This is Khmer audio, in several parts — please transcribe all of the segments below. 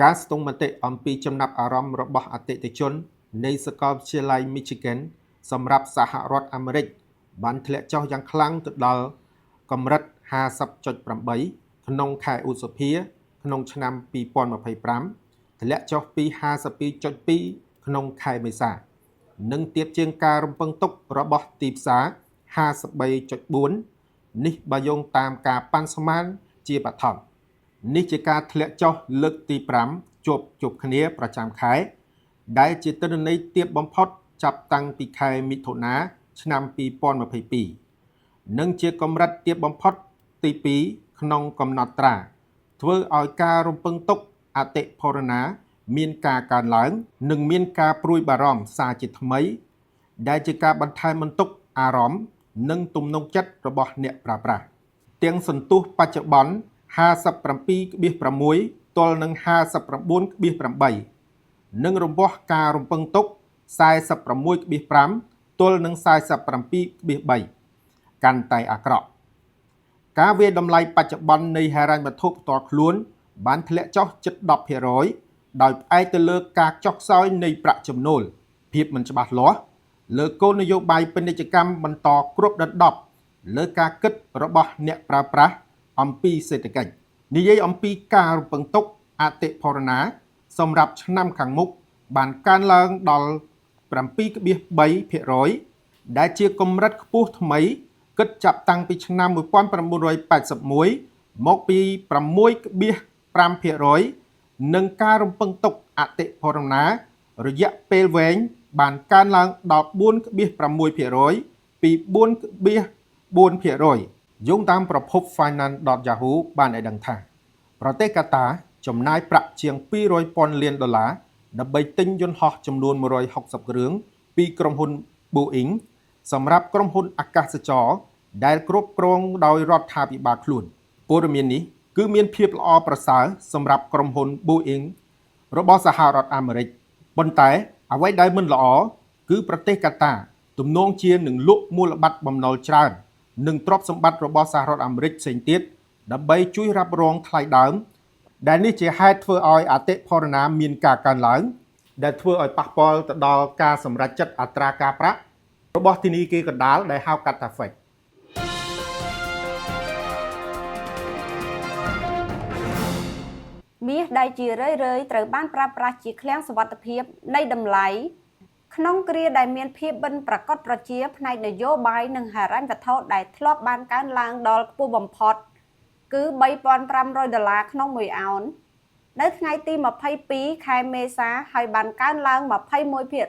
ការស្ទង់មតិអំពីចំណាប់អារម្មណ៍របស់អតិថិជននៃសាកលវិទ្យាល័យ Michigan សម្រាប់សហរដ្ឋអាមេរិកបានធ្លាក់ចុះយ៉ាងខ្លាំងទៅដល់កម្រិត 50.8 ក្នុងខែឧសភាក្នុងឆ្នាំ2025 ធ្លាក់ចុះពី 52.2 ក្នុងខែមេសា និងទាបជាងការរំពឹងទុករបស់ទីផ្សារ 53.4 នេះបើយោងតាមការប៉ាន់ស្មានជាបឋម នេះជាការធ្លាក់ចុះលើកទី 5 ជួបគ្នាប្រចាំខែដែលជាទិន្នន័យទាបបំផុតចាប់តាំងពីខែមិថុនាឆ្នាំ2022 និងជាកម្រិតទាបបំផុតទី 2 ក្នុងកំណត់ត្រាធ្វើឲ្យការរំពឹងទុកអតិផរណាមានការកើនឡើងនិងមានការព្រួយបារម្ភសារជាថ្មីដែលជាការបន្ថែមបន្ទុកអារម្មណ៍និងទំនុកចិត្តរបស់អ្នកប្រើប្រាស់ទាំងសន្ទុះបច្ចុប្បន្ន 57.6 ទល់នឹង 59.8 និងរង្វាស់ការរំពឹងទុក 46.5 ទល់នឹង 47.3 កាន់តែអាក្រក់ការវាយតម្លៃបច្ចុប្បន្ននៃហិរញ្ញវត្ថុផ្ទាល់ខ្លួនបានធ្លាក់ចុះជិត 10% ដោយផ្អែកទៅលើការចុះខ្សោយនៃប្រាក់ចំណូលភាពមិនច្បាស់លាស់លើគោលនយោបាយពាណិជ្ជកម្មបន្តគ្របដណ្ដប់លើការគិតរបស់អ្នកប្រើប្រាស់អំពីសេដ្ឋកិច្ចនិយាយអំពីការរំពឹងទុកអតិផរណាសម្រាប់ឆ្នាំខាងមុខបានកើនឡើងដល់ 7.3% ដែលជាកម្រិតខ្ពស់ថ្មីគិតចាប់តាំងពីឆ្នាំ 1981 មកពី 6.5% និងការរំពឹងទុកអតិផរណារយៈពេលវែងបានកើនឡើងដល់ 4.6% ពី 4.4% យោងតាមប្រភព Finance.Yahoo បានឲ្យដឹងថាប្រទេសកាតាចំណាយប្រាក់ជាង $200,000 លានដើម្បីទិញយន្តហោះចំនួន 160 គ្រឿងពីក្រុមហ៊ុន Boeing សម្រាប់ក្រុមហ៊ុនអាកាសចរណ៍ដែលគ្រប់គ្រងដោយរដ្ឋាភិបាលខ្លួនព័ត៌មាននេះគឺមានភាពល្អប្រសើរសម្រាប់ក្រុមហ៊ុន Boeing របស់សហរដ្ឋអាមេរិកប៉ុន្តែអ្វីដែលមិនល្អគឺប្រទេសកាតាទំនងជានឹងលក់មូលបត្របំណុលច្រើននិងទ្រព្យសម្បត្តិរបស់សហរដ្ឋអាមេរិកផ្សេងទៀតដើម្បីជួយរ៉ាប់រងថ្លៃដើមដែលនេះជាហេតុធ្វើឲ្យអតិផរណាមានការកើនឡើងដែលធ្វើឲ្យប៉ះពាល់ទៅដល់ការសម្រេចចិត្តអត្រាការប្រាក់របស់ធនាគារកណ្ដាលដែលហៅកាត់ថា Fed មាសដែលជារឿយៗត្រូវបានប្រើប្រាស់ជាឃ្លាំងសុវត្ថិភាពនៃតម្លៃក្នុងគ្រាដែលមានភាពបិណ្ឌប្រាកដប្រជាផ្នែកនយោបាយនិងហិរញ្ញវត្ថុដែលធ្លាប់បានកើនឡើងដល់ខ្ពស់បំផុតគឺ $3,500 ក្នុង1អោននៅថ្ងៃទី 22 ខែមេសាហើយបានកើនឡើង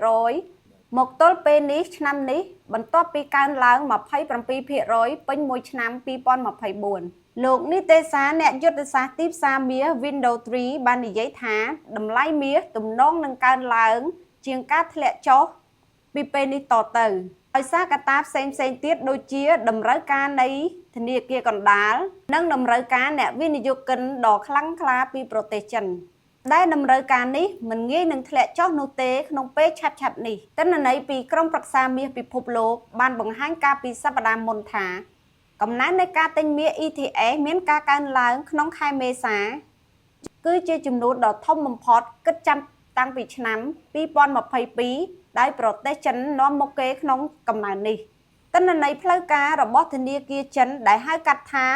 21% មកទល់ពេលនេះឆ្នាំនេះបន្ទាប់ពីកើនឡើង 27% ពេញមួយឆ្នាំ 2024 លោកនីតិសាអ្នកយុទ្ធសាស្ត្រទីផ្សារមាស Window 3 បាននិយាយថាតម្លៃមាសទំនងនឹងកើនឡើងជាងការធ្លាក់ចុះពីពេលនេះតទៅដោយសារកត្តាផ្សេងៗទៀតដូចជាតម្រូវការនៃធនាគារកណ្ដាលនិងតម្រូវការអ្នកវិនិយោគិនដ៏ខ្លាំងក្លាពីប្រទេសចិនដែលតម្រូវការនេះមិនងាយនឹងធ្លាក់ចុះនោះទេក្នុងពេលឆាប់ៗនេះទិន្នន័យពីក្រុមប្រឹក្សាមាសពិភពលោកបានបង្ហាញកាលពីសប្តាហ៍មុនថាកំណើននៃការទិញមាស ETF មានការកើនឡើងក្នុងខែមេសាគឺជាចំនួនដ៏ធំបំផុតគិតចាប់តាំងពីឆ្នាំ 2022 ដោយប្រទេសចិននាំមុខគេក្នុងកំណើននេះទិន្នន័យផ្លូវការរបស់ធនាគារចិនដែលហៅកាត់ថា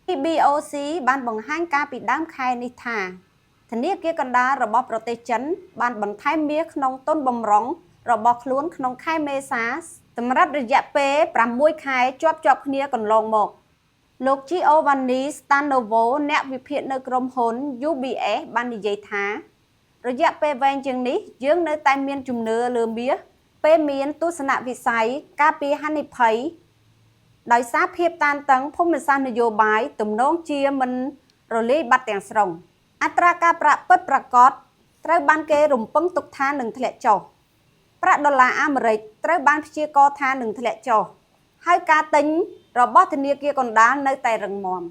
PBOC បានបង្ហាញកាលពីដើមខែនេះថាធនាគារកណ្ដាលរបស់ប្រទេសចិនបានបន្ថែមមាសក្នុងទុនបម្រុងរបស់ខ្លួនក្នុងខែមេសាសម្រាប់រយៈពេល6ខែជាប់គ្នាកន្លងមកលោក Giovanni Stanovo អ្នកវិភាគនៅក្រុមហ៊ុន UBS បាននិយាយថារយៈពេលវែងជាងនេះយើងនៅតែមានជំនឿលើមាសពេលមានទស្សនវិស័យការពារហានិភ័យដោយសារភាពតានតឹងភូមិសាស្ត្រនយោបាយទំនងជាមិនរលាយបាត់ទាំងស្រុងអត្រាការប្រាក់ពិតប្រាកដត្រូវបានគេរំពឹងទុកថានឹងធ្លាក់ចុះប្រាក់ដុល្លារអាមេរិកត្រូវបានព្យាករណ៍ថានឹងធ្លាក់ចុះហើយការទិញរបស់ធនាគារកណ្ដាលនៅតែរឹងមាំ